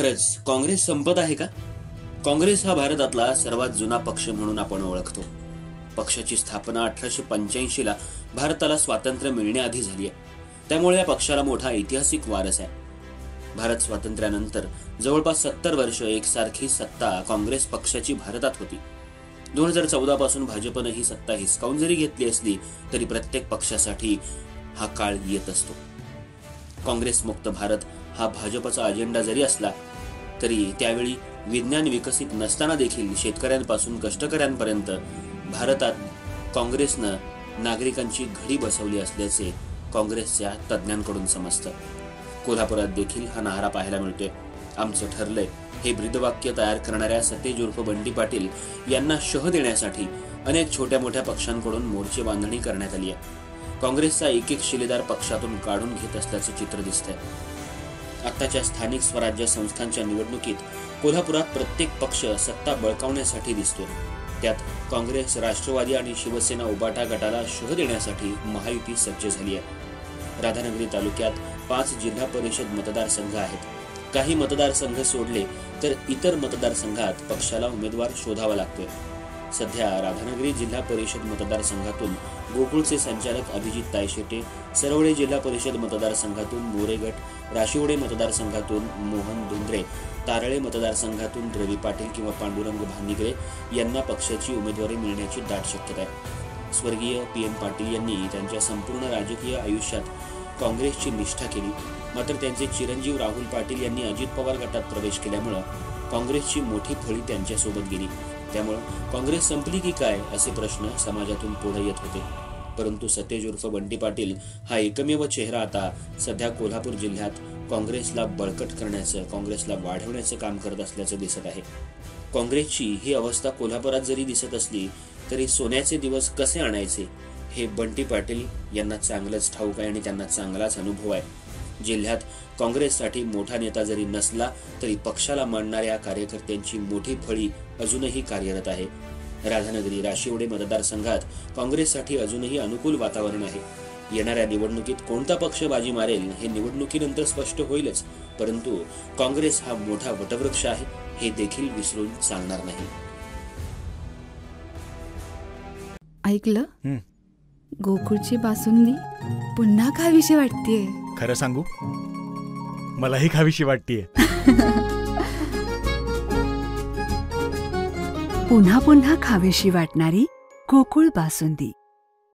खरंच काँग्रेस संपत आहे का? काँग्रेस हा भारतातला सर्वात जुना पक्ष म्हणून आपण ओळखतो. पक्षाची स्थापना 1885 ला भारताला स्वातंत्र्य मिळण्याआधी झाली आहे. त्यामुळे या पक्षाला मोठा ऐतिहासिक वारसा आहे. भारत स्वातंत्र्यानंतर जवळपास 70 वर्ष एकसारखी सत्ता काँग्रेस पक्षाची भारतात होती. 2014 पासून भाजपने ही सत्ता हिसकावून जरी घेतली असली तरी प्रत्येक पक्षासाठी हा काळ येत असतो. काँग्रेस मुक्त भारत हा भाजपचा अजेंडा जरी असला तरी त्यावेळी विज्ञान विकसित नसताना देखील शेतकऱ्यांपासून कष्टकऱ्यांपर्यंत भारतात काँग्रेसनं नागरिकांची घडी बसवली असल्याचे काँग्रेसच्या तज्ज्ञांकडून समजतं. कोल्हापुरात देखील हा नारा पाहायला मिळतोय. आमचं ठरलंय हे ब्रीदवाक्य तयार करणाऱ्या सतेज उर्फ बंटी पाटील यांना शह देण्यासाठी अनेक छोट्या मोठ्या पक्षांकडून मोर्चे बांधणी करण्यात आली आहे. काँग्रेसचा एक एक शिलेदार पक्षातून काढून घेत असल्याचं चित्र दिसतंय. आताच्या स्थानिक स्वराज्य संस्थांच्या निवडणुकीत कोल्हापुरात प्रत्येक पक्ष सत्ता बळकावण्यासाठी दिसतोय. त्यात काँग्रेस, राष्ट्रवादी आणि शिवसेना उबाटा गटाला शह देण्यासाठी महायुती सज्ज झाली आहे. राधानगरी तालुक्यात 5 जिल्हा परिषद मतदारसंघ आहेत. काही मतदारसंघ सोडले तर इतर मतदारसंघात पक्षाला उमेदवार शोधावा लागतोय. सध्या राधानगरी जिल्हा परिषद मतदारसंघातून गोकुळचे संचालक अभिजित तायशेटे, सरवडे जिल्हा परिषद मतदारसंघातून मोरेगट, राशिवडे मतदारसंघातून मोहन धुंद्रे, तारळे मतदारसंघातून रवी पाटील किंवा पांडुरंग भानिगरे यांना पक्षाची उमेदवारी मिळण्याची दाट शक्यता आहे. स्वर्गीय PM पाटील यांनी त्यांच्या संपूर्ण राजकीय आयुष्यात काँग्रेसची निष्ठा केली. मात्र त्यांचे चिरंजीव राहुल पाटील यांनी अजित पवार गटात प्रवेश केल्यामुळे काँग्रेसची मोठी फळी त्यांच्यासोबत गेली. त्यामुळे काँग्रेस संपली की काय असे प्रश्न समाजातून पुढे येत होते. परंतु सतेज उर्फ बंटी पाटील हा एकमेव चेहरा आता सध्या कोल्हापूर जिल्ह्यात काँग्रेसला बळकट करण्याचं, काँग्रेसला वाढवण्याचं काम करत असल्याचं दिसत आहे. काँग्रेसची ही अवस्था कोल्हापुरात जरी दिसत असली तरी सोन्याचे दिवस कसे आणायचे हे बंटी पाटील यांना चांगलंच ठाऊक आहे आणि त्यांना चांगलाच अनुभव आहे. जिल्ह्यात काँग्रेससाठी मोठा नेता जरी नसला तरी पक्षाला मानणाऱ्या कार्यकर्त्यांची मोठी फळी अजूनही कार्यरत आहे. राधानगरी, राशिवडे मतदारसंघात काँग्रेससाठी अजूनही अनुकूल वातावरण आहे. येणाऱ्या निवडणुकीत कोणता पक्ष बाजी मारेल हे निवडणुकीनंतर स्पष्ट होईलच. परंतु काँग्रेस हा मोठा वटवृक्ष आहे हे देखील विसरून चालणार नाही. ऐकलं? गोकुळची बासुंदी पुन्हा खावीशी वाटतेय. खरं सांगू, मलाही खावीशी वाटतेय. पुन्हा पुन्हा खावीशी वाटणारी गोकुळ बासुंदी.